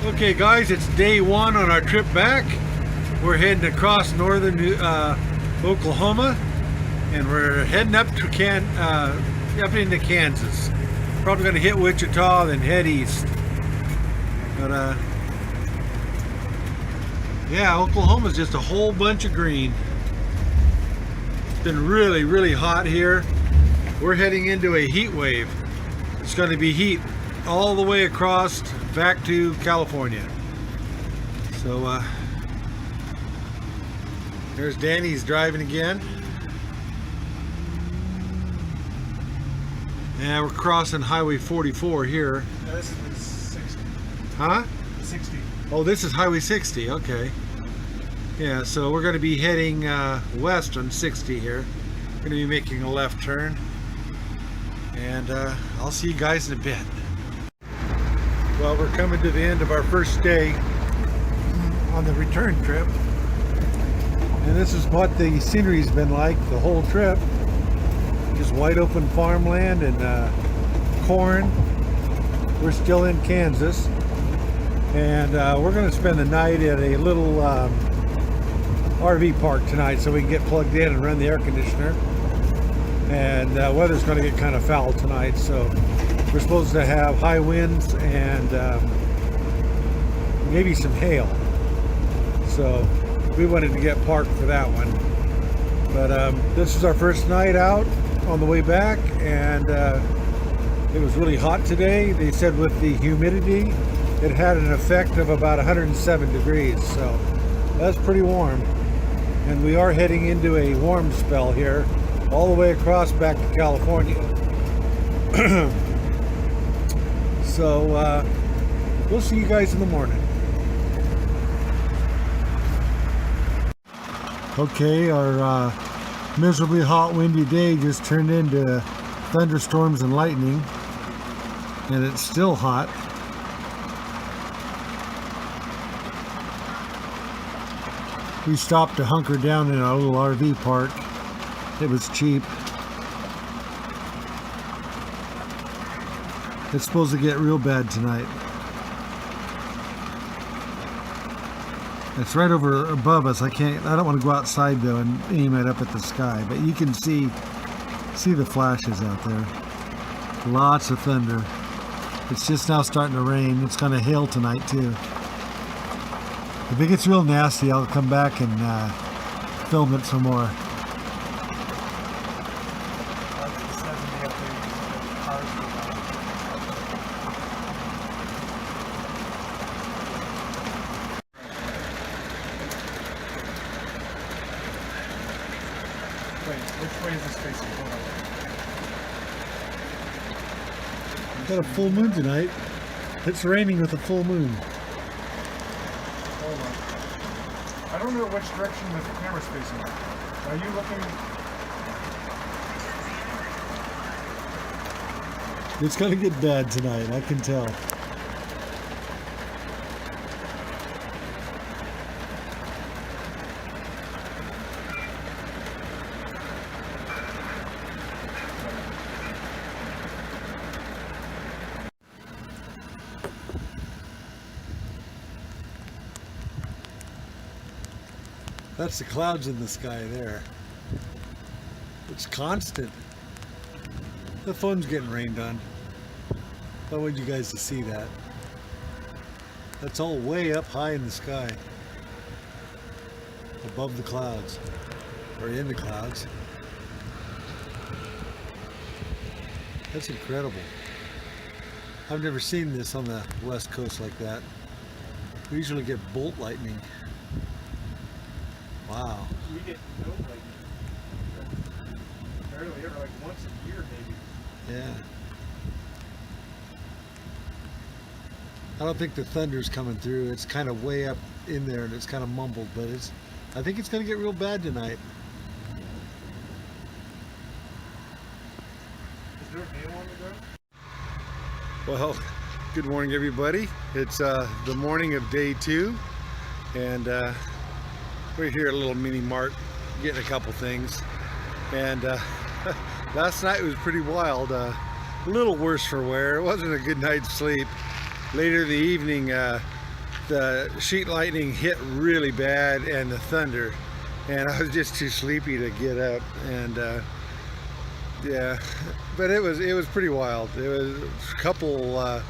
Okay guys, it's day one on our trip back. We're heading across northern Oklahoma, and we're heading up to up into Kansas. Probably going to hit Wichita, then head east. But yeah, Oklahoma's just a whole bunch of green. It's been really, really hot here. We're heading into a heat wave. It's going to be heat all the way across back to California. So there's Danny's driving again. Yeah, we're crossing Highway 44 here. No, this is 60. Huh? 60. Oh, this is Highway 60. Okay. Yeah, so we're going to be heading west on 60 here. We're going to be making a left turn. And I'll see you guys in a bit. Well, we're coming to the end of our first day on the return trip. And this is what the scenery's been like the whole trip. Just wide open farmland and corn. We're still in Kansas. And we're going to spend the night at a little RV park tonight so we can get plugged in and run the air conditioner. And weather's going to get kind of foul tonight, so we're supposed to have high winds and maybe some hail. So we wanted to get parked for that one. But this is our first night out on the way back, and it was really hot today. They said with the humidity, it had an effect of about 107 degrees, so that's pretty warm. And we are heading into a warm spell here, all the way across back to California. So we'll see you guys in the morning. Okay, our miserably hot windy day just turned into thunderstorms and lightning, and it's still hot. We stopped to hunker down in our little RV park. It was cheap. It's supposed to get real bad tonight. It's right over above us. I don't want to go outside though and aim it up at the sky, but you can see the flashes out there. Lots of thunder. It's just now starting to rain. It's going to hail tonight too. If it gets real nasty, I'll come back and film it some more. Wait, which way is this facing? Hold on. Got a full moon tonight. It's raining with a full moon. Hold on. I don't know which direction the camera's facing. Are you looking? It's gonna get bad tonight, I can tell. That's the clouds in the sky there. It's constant. The phone's getting rained on. I want you guys to see that. That's all way up high in the sky. Above the clouds. Or in the clouds. That's incredible. I've never seen this on the west coast like that. We usually get bolt lightning. Wow. We get no lightning. Barely ever, like once a year maybe. Yeah. I don't think the thunder's coming through. It's kind of way up in there and it's kind of mumbled, but I think it's going to get real bad tonight. Is there hail on the ground? Well, good morning everybody. It's the morning of day 2, and we're here at a little mini mart getting a couple things. And last night was pretty wild. A little worse for wear. It wasn't a good night's sleep. Later in the evening, the sheet lightning hit really bad and the thunder, and I was just too sleepy to get up. And yeah, but it was pretty wild. It was a couple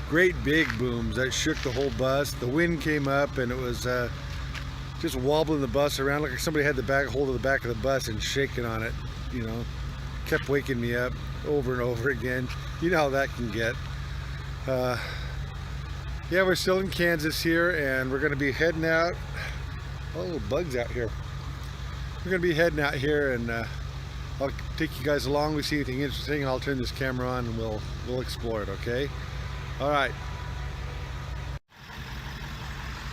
great big booms that shook the whole bus. The wind came up and it was just wobbling the bus around like somebody had the back hold of the back of the bus and shaking on it. You know, kept waking me up over and over again. You know how that can get. Yeah, we're still in Kansas here, and we're going to be heading out. Oh, bugs out here. We're going to be heading out here, and I'll take you guys along. We see anything interesting, I'll turn this camera on and we'll explore it. Okay. All right.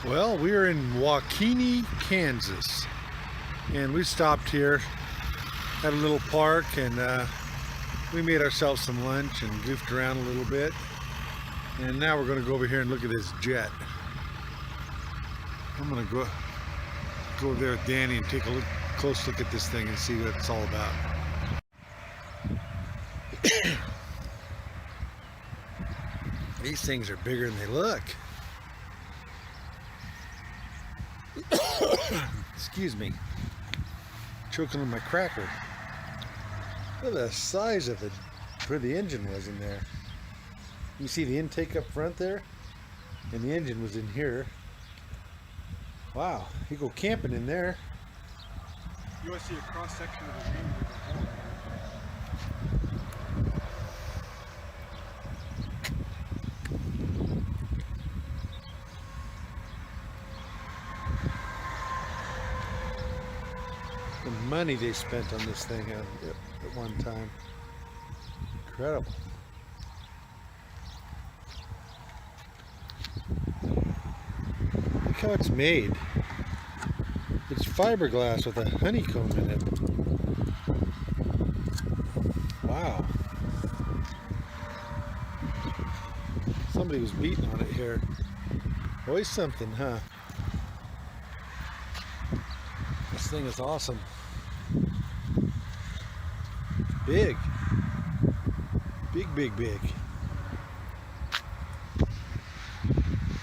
Well, we're in Waukene, Kansas, and we stopped here at a little park, and we made ourselves some lunch and goofed around a little bit. And now we're going to go over here and look at this jet. I'm going to go over there with Danny and take a close look at this thing and see what it's all about. These things are bigger than they look. Excuse me. Choking on my cracker. Look at the size of where the engine was in there. You see the intake up front there? And the engine was in here. Wow, you go camping in there. You want to see a cross section of the wing with a hole The money they spent on this thing at one time. Incredible. Look how it's made. It's fiberglass with a honeycomb in it. Wow. Somebody was beating on it here. Always something, huh? This thing is awesome. Big. Big, big, big.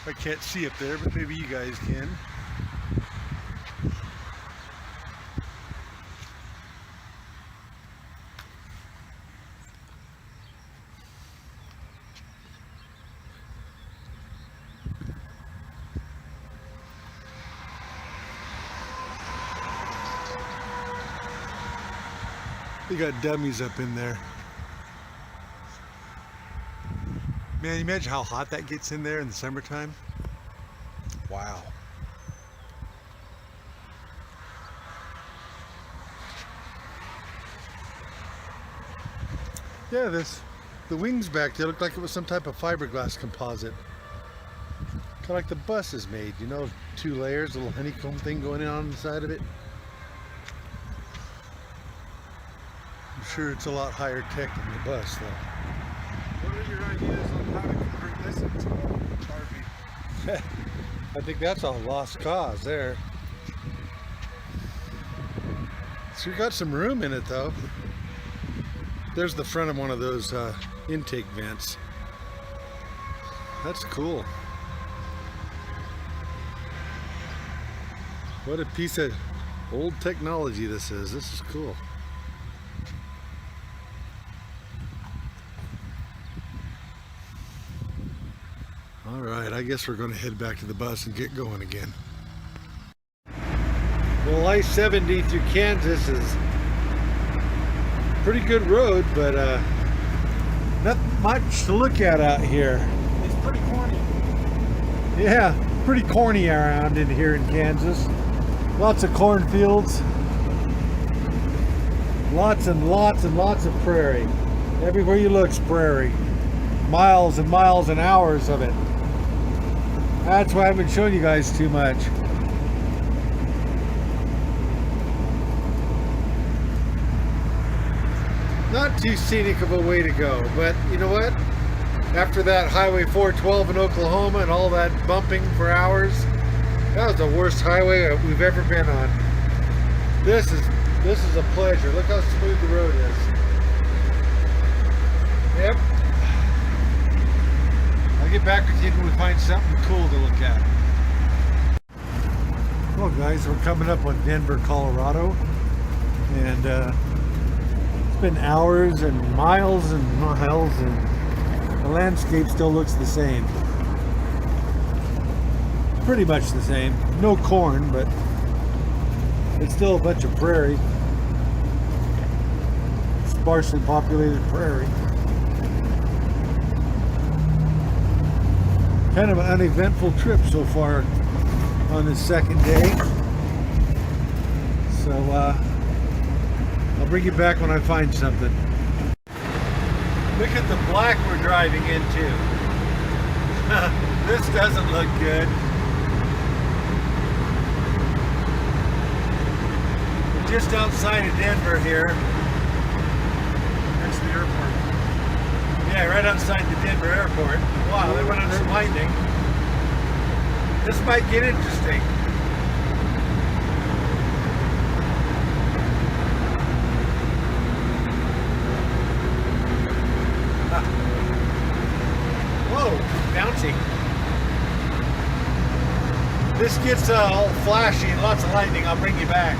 I can't see up there, but maybe you guys can. They got dummies up in there. Man, imagine how hot that gets in there in the summertime. Wow. Yeah, the wings back there looked like it was some type of fiberglass composite. Kind of like the bus is made, you know, 2 layers, a little honeycomb thing going on the side of it. I'm sure it's a lot higher tech than the bus, though. What are your ideas on how to convert this into a RV? I think that's a lost cause there. So we got some room in it, though. There's the front of one of those intake vents. That's cool. What a piece of old technology this is. This is cool. All right, I guess we're going to head back to the bus and get going again. Well, I-70 through Kansas is a pretty good road, but not much to look at out here. It's pretty corny. Yeah, pretty corny around in here in Kansas. Lots of cornfields. Lots and lots and lots of prairie. Everywhere you look's prairie. Miles and miles and hours of it. That's why I haven't shown you guys too much. Not too scenic of a way to go, but you know what? After that Highway 412 in Oklahoma and all that bumping for hours, that was the worst highway we've ever been on. This is a pleasure. Look how smooth the road is. Yep. I'll get back with you when we find something cool to look at. Well, guys, we're coming up on Denver, Colorado, and it's been hours and miles, and the landscape still looks the same. Pretty much the same. No corn, but it's still a bunch of prairie. Sparsely populated prairie. Kind of an uneventful trip so far on this second day. So I'll bring you back when I find something. Look at the black we're driving into. This doesn't look good. We're just outside of Denver here. Next to the airport. Yeah, right outside the Denver airport. Wow, they went on some lightning. This might get interesting. Whoa, bouncy. This gets all flashy and lots of lightning. I'll bring you back.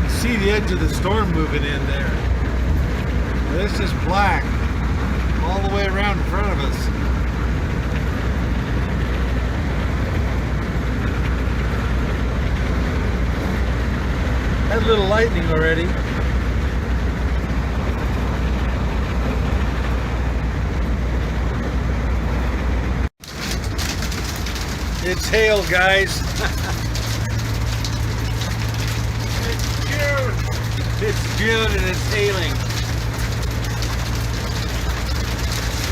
See the edge of the storm moving in there. This is black all the way around in front of us. Had a little lightning already. It's hail, guys. It's June and it's hailing.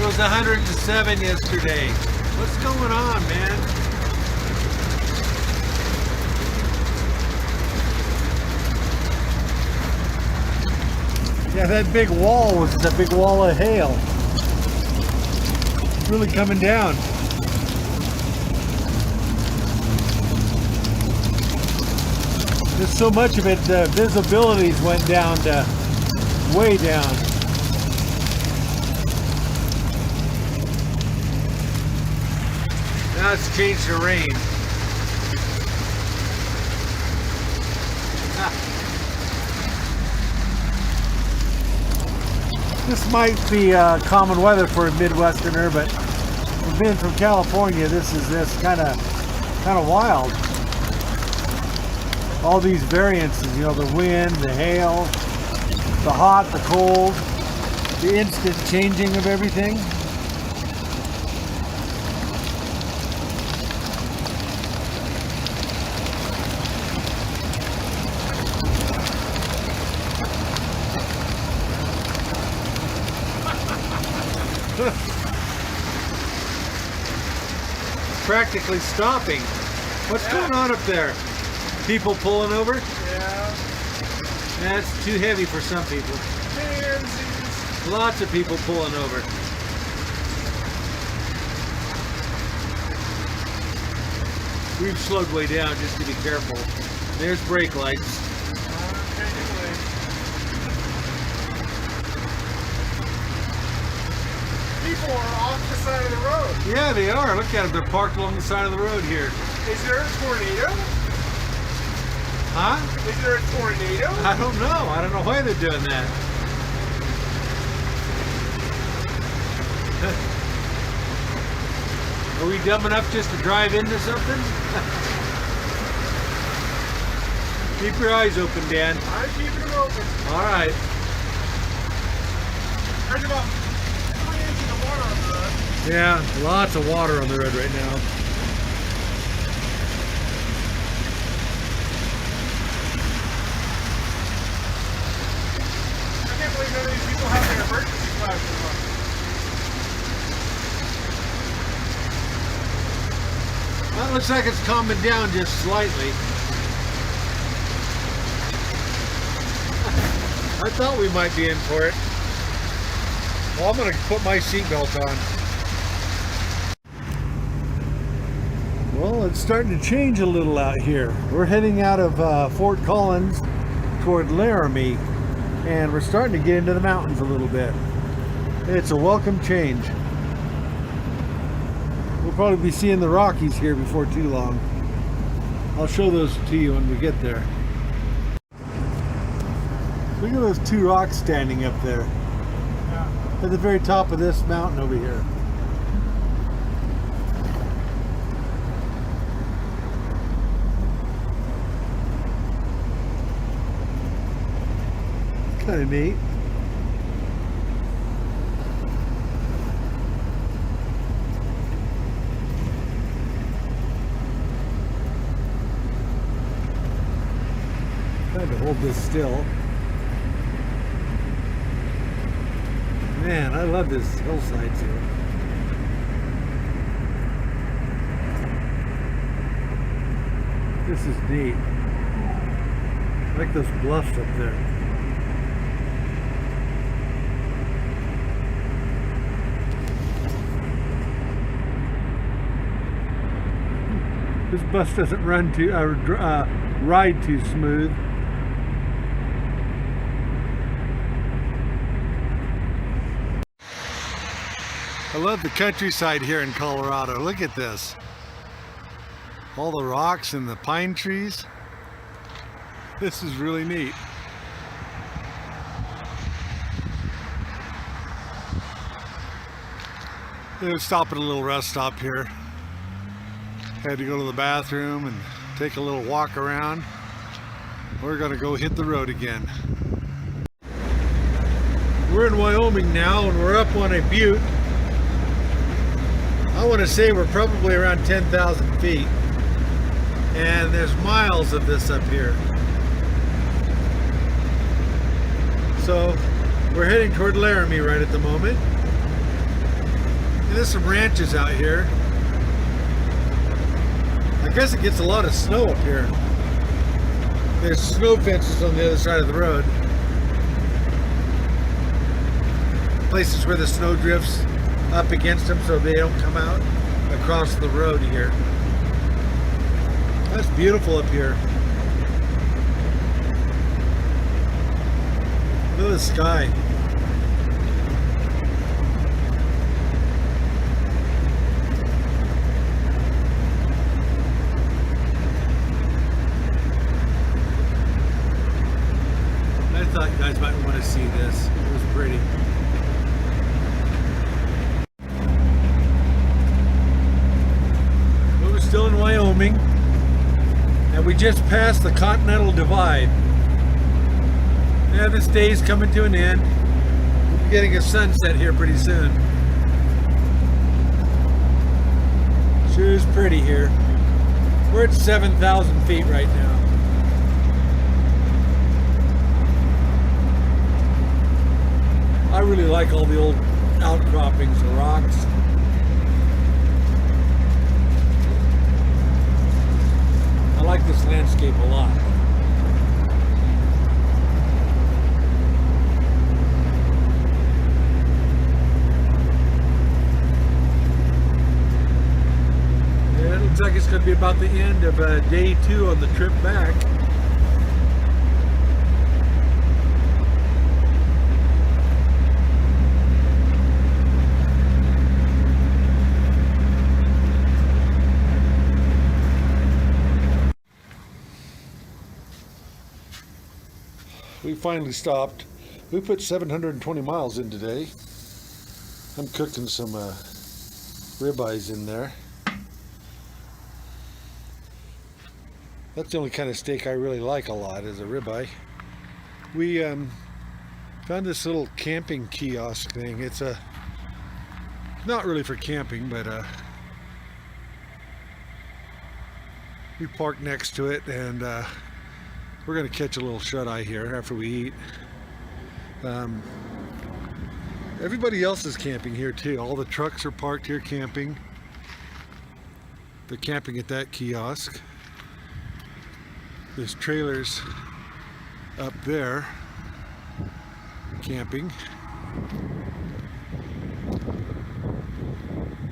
It was 107 yesterday. What's going on, man? Yeah, that big wall was a big wall of hail. It's really coming down. There's so much of it, the visibilities went down to way down. Now it's changed to rain. This might be common weather for a Midwesterner, but being from California, this is kind of wild. All these variances, you know, the wind, the hail, the hot, the cold, the instant changing of everything. Practically stopping. What's going on up there? People pulling over? Yeah. That's too heavy for some people. Pansies. Lots of people pulling over. We've slowed way down just to be careful. There's brake lights. People are off the side of the road. Yeah, they are. Look at them. They're parked along the side of the road here. Is there a tornado? Huh? Is there a tornado? I don't know. I don't know why they're doing that. Are we dumb enough just to drive into something? Keep your eyes open, Dan. I'm keeping them open. All right. There's about 3 inches of water on the road. Yeah, lots of water on the road right now. I can't believe none of these people have their emergency flashes on. Well, it looks like it's calming down just slightly. I thought we might be in for it. Well, I'm going to put my seatbelt on. Well, it's starting to change a little out here. We're heading out of Fort Collins toward Laramie, and we're starting to get into the mountains a little bit. It's a welcome change. We'll probably be seeing the Rockies here before too long. I'll show those to you when we get there. Look at those two rocks standing up there. Yeah. At the very top of this mountain over here. Kind of neat. Trying to hold this still. Man, I love this hillsides here. This is neat. I like those bluffs up there. This bus doesn't run too, ride too smooth. I love the countryside here in Colorado. Look at this. All the rocks and the pine trees. This is really neat. We'll stop at a little rest stop here. Had to go to the bathroom and take a little walk around. We're gonna go hit the road again. We're in Wyoming now and we're up on a butte. I want to say we're probably around 10,000 feet. And there's miles of this up here. So we're heading toward Laramie right at the moment. And there's some ranches out here. I guess it gets a lot of snow up here. There's snow fences on the other side of the road. Places where the snow drifts up against them so they don't come out across the road here. That's beautiful up here. Look at the sky. I thought you guys might want to see this. It was pretty. We're still in Wyoming, and we just passed the Continental Divide. Yeah, this day's coming to an end. We'll be getting a sunset here pretty soon. Sure is pretty here. We're at 7,000 feet right now. I really like all the old outcroppings of rocks. I like this landscape a lot. Yeah, it looks like it's going to be about the end of day 2 on the trip back. We finally stopped. We put 720 miles in today. I'm cooking some ribeyes in there. That's the only kind of steak I really like a lot, is a ribeye. We found this little camping kiosk thing. It's not really for camping, but we parked next to it, and we're going to catch a little shut-eye here after we eat. Everybody else is camping here too. All the trucks are parked here camping. They're camping at that kiosk. There's trailers up there camping.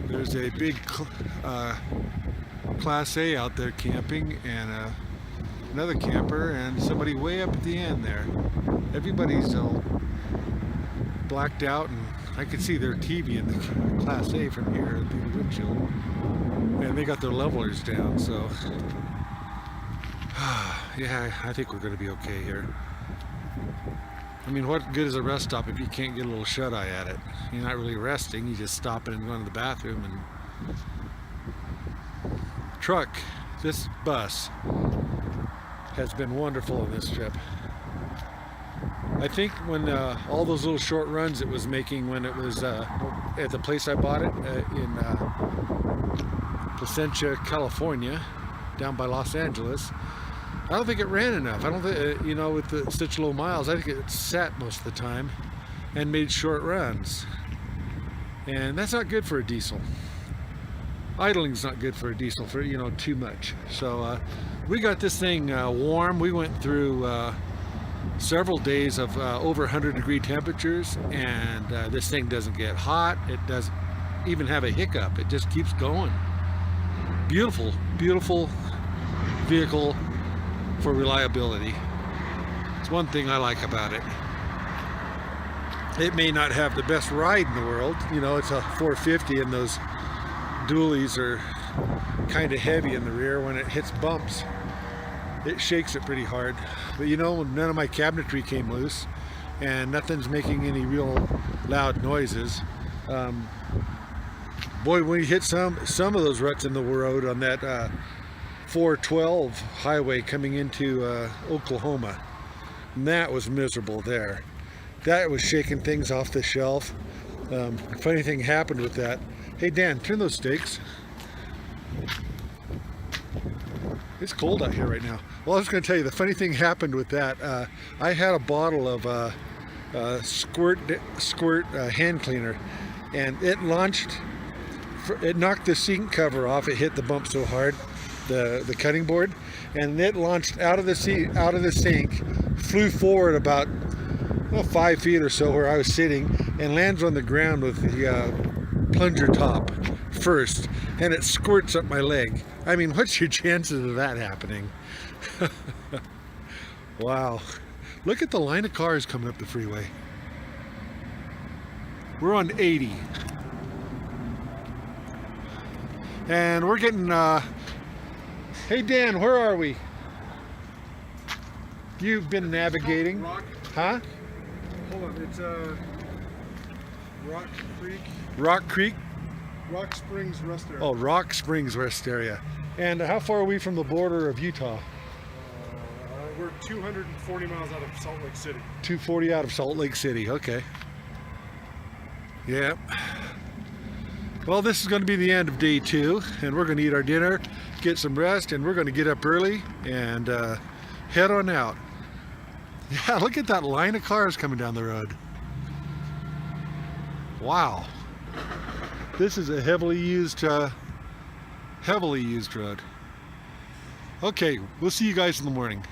There's a big Class A out there camping, and another camper, and somebody way up at the end there. Everybody's all blacked out and I can see their TV in the Class A from here through the windshield. And they got their levelers down, so yeah, I think we're going to be okay here. I mean, what good is a rest stop if you can't get a little shut-eye at it? You're not really resting, you just stop and go to the bathroom. And truck, this bus has been wonderful on this trip. I think when all those little short runs it was making when it was at the place I bought it in Placentia, California, down by Los Angeles, I don't think it ran enough. I don't think, you know, with such low miles, I think it sat most of the time and made short runs. And that's not good for a diesel. Idling's not good for a diesel for, you know, too much. So we got this thing warm. We went through several days of over 100-degree temperatures, and this thing doesn't get hot. It doesn't even have a hiccup. It just keeps going. Beautiful, beautiful vehicle for reliability. It's one thing I like about it. It may not have the best ride in the world. You know, it's a 450 and those dualies are kind of heavy in the rear. When it hits bumps, it shakes it pretty hard. But you know, none of my cabinetry came loose and nothing's making any real loud noises. Boy, when you hit some of those ruts in the road on that 412 highway coming into Oklahoma, and that was miserable there. That was shaking things off the shelf. Funny thing happened with that. Hey Dan, turn those steaks. It's cold out here right now. Well, I was going to tell you, the funny thing happened with that. I had a bottle of squirt hand cleaner, and it launched. It knocked the sink cover off. It hit the bump so hard, the cutting board, and it launched out of the sink, flew forward about 5 feet or so where I was sitting, and lands on the ground with the plunger top first, and it squirts up my leg. I mean, what's your chances of that happening? Wow. Look at the line of cars coming up the freeway. We're on 80. And we're getting, hey Dan, where are we? You've been navigating. Rock. Huh? Hold on, it's Rock Creek. Rock Creek? Rock Springs Rest Area. Oh, Rock Springs Rest Area. And how far are we from the border of Utah? We're 240 miles out of Salt Lake City. 240 out of Salt Lake City, okay. Yeah. Well, this is going to be the end of day 2, and we're going to eat our dinner, get some rest, and we're going to get up early and head on out. Yeah, look at that line of cars coming down the road. Wow. This is a heavily used road. Okay, we'll see you guys in the morning.